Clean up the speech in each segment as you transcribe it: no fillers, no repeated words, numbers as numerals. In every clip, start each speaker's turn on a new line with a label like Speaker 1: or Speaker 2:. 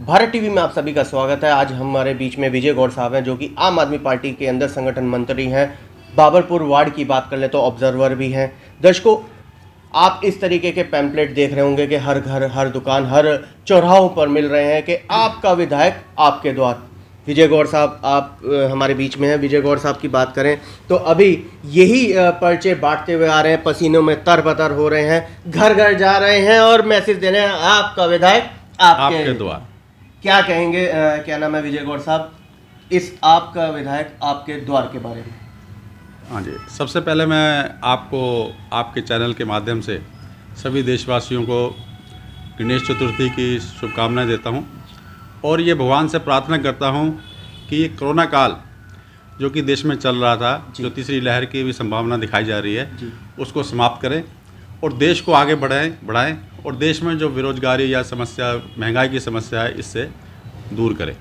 Speaker 1: Bharat TV में आप सभी का स्वागत है। आज हमारे बीच में विजय गौड़ साहब हैं, जो कि आम आदमी पार्टी के अंदर संगठन मंत्री हैं। बाबरपुर वार्ड की बात कर लें तो ऑब्जर्वर भी हैं। दर्शकों, आप इस तरीके के पैम्पलेट देख रहे होंगे कि हर घर, हर दुकान, हर चौराहों पर मिल रहे हैं कि आपका विधायक आपके द्वार। विजय गौड़ साहब आप हमारे बीच में हैं। विजय गौड़ साहब की बात करें तो अभी यही पर्चे बांटते हुए आ रहे हैं, पसीनों में तरबतर हो रहे हैं, घर घर जा रहे हैं और मैसेज दे रहे हैं आपका विधायक आपके द्वार। क्या कहेंगे, क्या नाम है विजय गौड़ साहब, इस आपका विधायक आपके द्वार के बारे में?
Speaker 2: हाँ जी, सबसे पहले मैं आपको आपके चैनल के माध्यम से सभी देशवासियों को गणेश चतुर्थी की शुभकामनाएं देता हूं और ये भगवान से प्रार्थना करता हूं कि ये कोरोना काल जो कि देश में चल रहा था, जो तीसरी लहर की भी संभावना दिखाई जा रही है, उसको समाप्त करें और देश को आगे बढ़ाएं और देश में जो बेरोजगारी या समस्या, महंगाई की समस्या है, इससे दूर करें।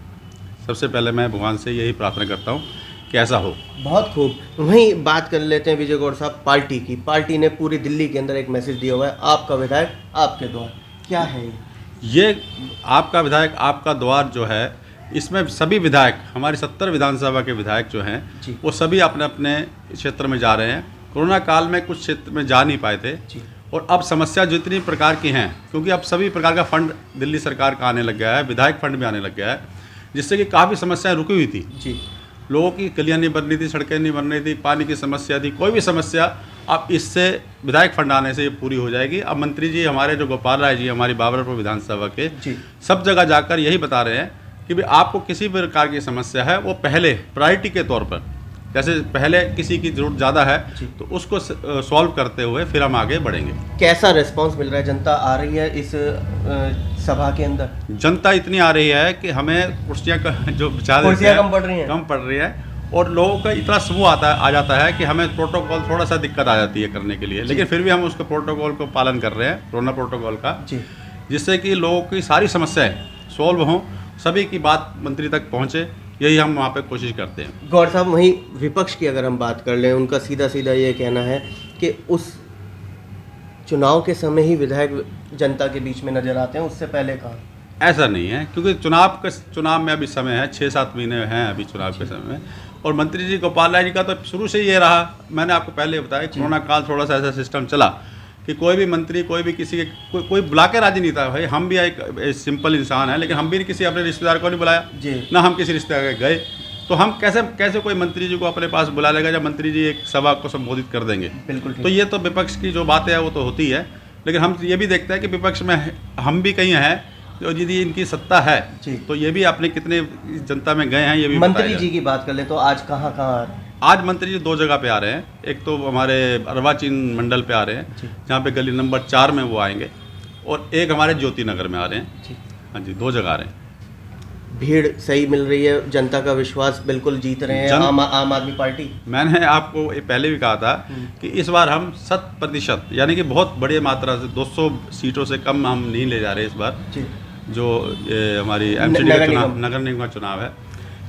Speaker 2: सबसे पहले मैं भगवान से यही प्रार्थना करता हूँ कि ऐसा हो।
Speaker 1: बहुत खूब। वहीं बात कर लेते हैं विजय गौड़ साहब पार्टी की। पार्टी ने पूरी दिल्ली के अंदर एक मैसेज दिया हुआ है, आपका विधायक आपके द्वार। क्या है
Speaker 2: ये आपका विधायक आपका द्वार जो है, इसमें सभी विधायक, हमारी 70 विधानसभा के विधायक जो हैं, वो सभी अपने अपने क्षेत्र में जा रहे हैं। कोरोना काल में कुछ क्षेत्र में जा नहीं पाए थे और अब समस्या जितनी प्रकार की हैं, क्योंकि अब सभी प्रकार का फंड दिल्ली सरकार का आने लग गया है, विधायक फंड भी आने लग गया है, जिससे कि काफ़ी समस्याएं रुकी हुई थी। लोगों की गलियां नहीं बन रही थी, सड़कें नहीं बन रही थी, पानी की समस्या थी, कोई भी समस्या अब इससे विधायक फंड आने से ये पूरी हो जाएगी। अब मंत्री जी हमारे जो गोपाल राय जी हमारी बाबरपुर विधानसभा के सब जगह जाकर यही बता रहे हैं कि भाई आपको किसी भी प्रकार की समस्या है, वो पहले प्रायोरिटी के तौर पर, जैसे पहले किसी की जरूरत ज़्यादा है तो उसको सॉल्व करते हुए फिर हम आगे बढ़ेंगे।
Speaker 1: कैसा रिस्पांस मिल रहा है? जनता आ रही है इस सभा के अंदर?
Speaker 2: जनता इतनी आ रही है कि हमें कुर्सियाँ जो
Speaker 1: कुर्सियाँ कम पड़ रही
Speaker 2: है और लोगों का इतना समूह आ जाता है कि हमें प्रोटोकॉल थोड़ा सा दिक्कत आ जाती है करने के लिए, लेकिन फिर भी हम उसको प्रोटोकॉल को पालन कर रहे हैं, कोरोना प्रोटोकॉल का, जिससे कि लोगों की सारी समस्याएं सॉल्व हों, सभी की बात मंत्री तक पहुँचे, यही हम वहाँ पे कोशिश करते हैं।
Speaker 1: गौड़ साहब, वहीं विपक्ष की अगर हम बात कर लें, उनका सीधा सीधा ये कहना है कि उस चुनाव के समय ही विधायक जनता के बीच में नजर आते हैं, उससे पहले कहाँ?
Speaker 2: ऐसा नहीं है, क्योंकि चुनाव में अभी समय है, 6-7 महीने हैं अभी चुनाव के समय में। और मंत्री जी गोपाल राय जी का तो शुरू से ये रहा, मैंने आपको पहले बताया, कोरोना काल थोड़ा सा ऐसा सिस्टम चला कि कोई भी मंत्री, कोई भी किसी के कोई बुला के राजी नहीं था। भाई हम भी एक सिंपल इंसान है, लेकिन हम भी किसी अपने रिश्तेदार को नहीं बुलाया, ना हम किसी रिश्तेदार के गए, तो हम कैसे कोई मंत्री जी को अपने पास बुला लेगा जब मंत्री जी एक सभा को संबोधित कर देंगे? बिल्कुल। तो ये तो विपक्ष की जो बातें है वो तो होती है, लेकिन हम ये भी देखते हैं कि विपक्ष में हम भी कहीं हैं, जो यदि इनकी सत्ता है तो ये भी अपने कितने जनता में गए हैं, ये भी
Speaker 1: मंत्री जी की बात कर ले तो आज कहाँ?
Speaker 2: आज मंत्री जी 2 जगह पे आ रहे हैं। एक तो हमारे अर्वाचीन मंडल पे आ रहे हैं, जहाँ पे गली नंबर 4 में वो आएंगे, और एक हमारे ज्योति नगर में आ रहे हैं। हाँ जी, 2 जगह आ रहे हैं। भीड़
Speaker 1: सही मिल रही है, जनता का विश्वास बिल्कुल जीत रहे हैं आम आदमी पार्टी।
Speaker 2: मैंने आपको पहले भी कहा था कि इस बार हम 100% यानी कि बहुत बड़ी मात्रा से 200 सीटों से कम हम नहीं ले जा रहे इस बार, जो हमारी एमसीडी का चुनाव, नगर निगम का चुनाव है।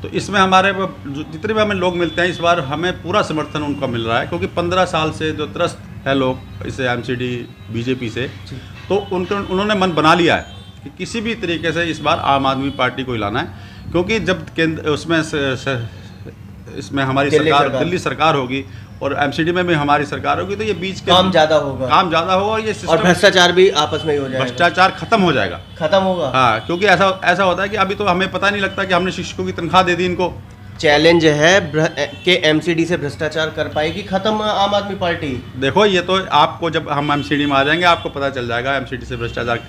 Speaker 2: तो इसमें हमारे जितने भी हमें लोग मिलते हैं, इस बार हमें पूरा समर्थन उनका मिल रहा है, क्योंकि 15 साल से जो त्रस्त है लोग इसे एमसीडी बीजेपी से, तो उन्होंने मन बना लिया है कि किसी भी तरीके से इस बार आम आदमी पार्टी को हिलाना है, क्योंकि जब इसमें हमारी दिल्ली सरकार होगी और एमसीडी में भी हमारी सरकार होगी, तो ये बीच के
Speaker 1: काम ज़्यादा होगा
Speaker 2: और ये
Speaker 1: और भ्रष्टाचार भी आपस में ही हो जाएगा,
Speaker 2: भ्रष्टाचार खत्म होगा। हाँ, क्योंकि ऐसा होता है कि अभी तो हमें पता नहीं लगता कि हमने शिक्षकों की तनख्वाह दे दी इनको।
Speaker 1: चैलेंज है कि एमसीडी से भ्रष्टाचार कर पाएगी खत्म आम आदमी पार्टी?
Speaker 2: देखो, ये तो आपको जब हम एमसीडी में आ जाएंगे आपको पता चल जाएगा एमसीडी से भ्रष्टाचार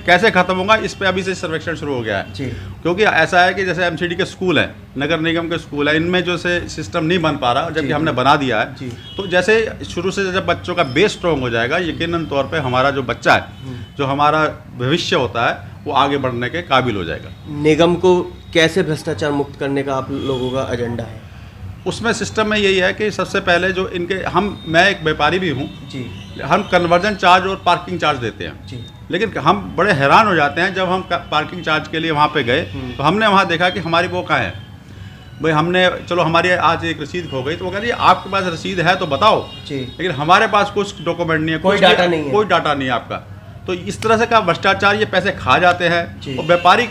Speaker 2: कैसे खत्म होगा। इस पे अभी से सर्वेक्षण शुरू हो गया है, क्योंकि ऐसा है कि जैसे एमसीडी के स्कूल है, नगर निगम के स्कूल है, इनमें जो से सिस्टम नहीं बन पा रहा, जबकि हमने बना दिया है। तो जैसे शुरू से जब बच्चों का बेस स्ट्रॉन्ग हो जाएगा, यकीनन तौर पर हमारा जो बच्चा है, जो हमारा भविष्य होता है, वो आगे बढ़ने के काबिल हो जाएगा।
Speaker 1: निगम को कैसे भ्रष्टाचार मुक्त करने का आप लोगों का एजेंडा है?
Speaker 2: उसमें सिस्टम में यही है कि सबसे पहले जो मैं एक व्यापारी भी हूँ, हम कन्वर्जन चार्ज और पार्किंग चार्ज देते हैं, लेकिन हम बड़े हैरान हो जाते हैं जब हम पार्किंग चार्ज के लिए वहाँ पे गए, तो हमने वहाँ देखा कि हमारी वो कहाँ है। भाई हमने चलो हमारी आज एक रसीद खो गई, तो वो कह रही आपके पास रसीद है तो बताओ, लेकिन हमारे पास कुछ डॉक्यूमेंट नहीं है, कोई डाटा नहीं है आपका। तो इस तरह से का भ्रष्टाचार, ये पैसे खा जाते हैं और व्यापारी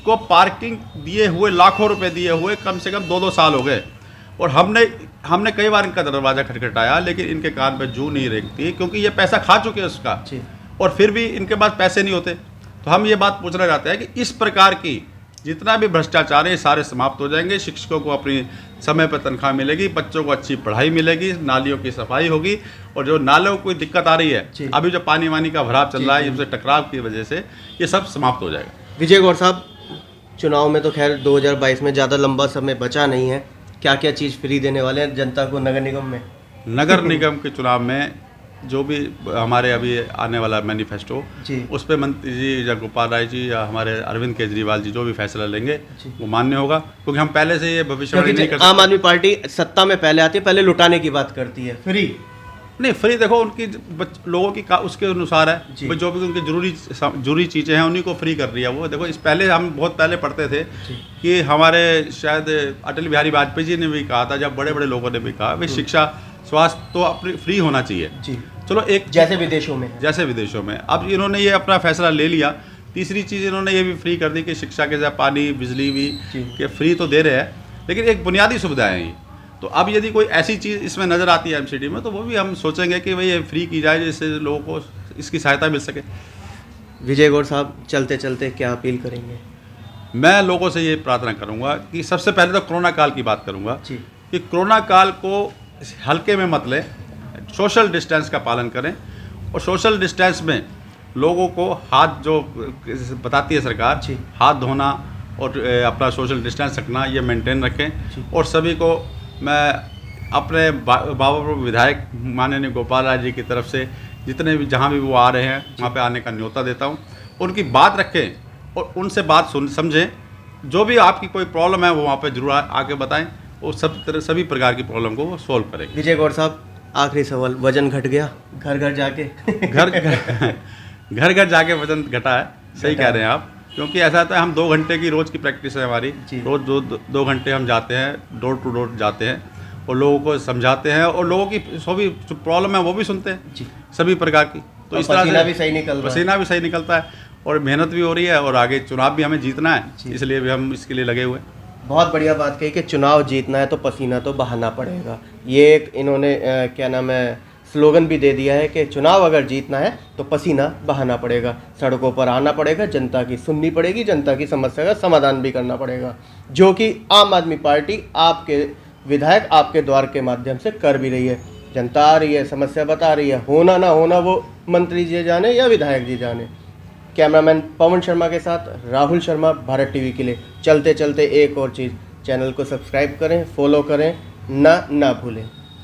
Speaker 2: उसको पार्किंग दिए हुए, लाखों रुपए दिए हुए कम से कम 2-2 साल हो गए, और हमने कई बार इनका दरवाज़ा खटखटाया, लेकिन इनके कान पे जू नहीं रेंगती, क्योंकि ये पैसा खा चुके हैं उसका, और फिर भी इनके पास पैसे नहीं होते। तो हम ये बात पूछना चाहते हैं कि इस प्रकार की जितना भी भ्रष्टाचार है सारे समाप्त हो जाएंगे, शिक्षकों को अपनी समय पर तनख्वाह मिलेगी, बच्चों को अच्छी पढ़ाई मिलेगी, नालियों की सफाई होगी, और जो नालों को कोई दिक्कत आ रही है, अभी जो पानी वानी का भराव चल रहा है, इनसे टकराव की वजह से ये सब समाप्त हो जाएगा।
Speaker 1: विजय गौड़ साहब, चुनाव में तो खैर 2022 में ज़्यादा लंबा समय बचा नहीं है, क्या क्या चीज़ फ्री देने वाले हैं जनता को नगर निगम में?
Speaker 2: नगर निगम के चुनाव में जो भी हमारे अभी आने वाला मैनिफेस्टो, उस पर मंत्री जी या गोपाल राय जी या हमारे अरविंद केजरीवाल जी जो भी फैसला लेंगे वो मान्य होगा, क्योंकि हम पहले से ये भविष्यवाणी नहीं कर सकते।
Speaker 1: आम आदमी पार्टी सत्ता में पहले आती है, पहले लुटाने की बात करती है, फ्री
Speaker 2: नहीं। फ्री देखो उनकी लोगों की उसके अनुसार है, जो भी उनकी जरूरी चीज़ें हैं उन्हीं को फ्री कर रही है वो। देखो इस पहले हम बहुत पहले पढ़ते थे कि हमारे शायद अटल बिहारी वाजपेयी जी ने भी कहा था, जब बड़े बड़े लोगों ने भी कहा भाई शिक्षा स्वास्थ्य तो अपनी फ्री होना चाहिए। चलो एक
Speaker 1: जैसे विदेशों में
Speaker 2: अब इन्होंने ये अपना फैसला ले लिया। तीसरी चीज़ इन्होंने ये भी फ्री कर दी कि शिक्षा के साथ पानी बिजली भी के फ्री तो दे रहे हैं, लेकिन एक बुनियादी सुविधाएं हैं ये। तो अब यदि कोई ऐसी चीज़ इसमें नज़र आती है एमसीडी में, तो वो भी हम सोचेंगे कि भाई ये फ्री की जाए, जिससे लोगों को इसकी सहायता मिल सके।
Speaker 1: विजय गौड़ साहब, चलते चलते क्या अपील करेंगे?
Speaker 2: मैं लोगों से ये प्रार्थना करूँगा कि सबसे पहले तो कोरोना काल की बात करूँगा कि कोरोना काल को हल्के में मत लें, सोशल डिस्टेंस का पालन करें, और सोशल डिस्टेंस में लोगों को हाथ जो बताती है सरकार, हाथ धोना और अपना सोशल डिस्टेंस रखना, ये मेंटेन रखें। और सभी को मैं अपने बाबरपुर विधायक माननीय गोपाल राय जी की तरफ से जितने भी जहाँ भी वो आ रहे हैं वहाँ पे आने का न्योता देता हूँ। उनकी बात रखें और उनसे बात समझें, जो भी आपकी कोई प्रॉब्लम है वो वहाँ पे जरूर आके बताएं, और सभी प्रकार की प्रॉब्लम को वो सोल्व करेंगे।
Speaker 1: विजय गौड़ साहब, आखिरी सवाल, वजन घट गया घर घर जाके?
Speaker 2: घर घर जाके वजन घटा है, सही कह रहे हैं आप, क्योंकि ऐसा होता है हम 2 घंटे की रोज़ की प्रैक्टिस है हमारी, रोज़ 2 घंटे हम जाते हैं, डोर टू डोर जाते हैं और लोगों को समझाते हैं, और लोगों की सभी जो प्रॉब्लम है वो भी सुनते हैं सभी प्रकार की। तो इस तरह
Speaker 1: पसीना भी सही
Speaker 2: निकलता है और मेहनत भी हो रही है, और आगे चुनाव भी हमें जीतना है, इसलिए भी हम इसके लिए लगे हुए हैं।
Speaker 1: बहुत बढ़िया बात कही कि चुनाव जीतना है तो पसीना तो बहाना पड़ेगा। ये एक इन्होंने क्या नाम है स्लोगन भी दे दिया है कि चुनाव अगर जीतना है तो पसीना बहाना पड़ेगा, सड़कों पर आना पड़ेगा, जनता की सुननी पड़ेगी, जनता की समस्या का समाधान भी करना पड़ेगा, जो कि आम आदमी पार्टी आपके विधायक आपके द्वार के माध्यम से कर भी रही है। जनता आ रही है, समस्या बता रही है, होना ना होना वो मंत्री जी जाने या विधायक जी जाने। कैमरामैन पवन शर्मा के साथ राहुल शर्मा, भारत टीवी के लिए। चलते चलते एक और चीज़, चैनल को सब्सक्राइब करें, फॉलो करें, ना भूलें।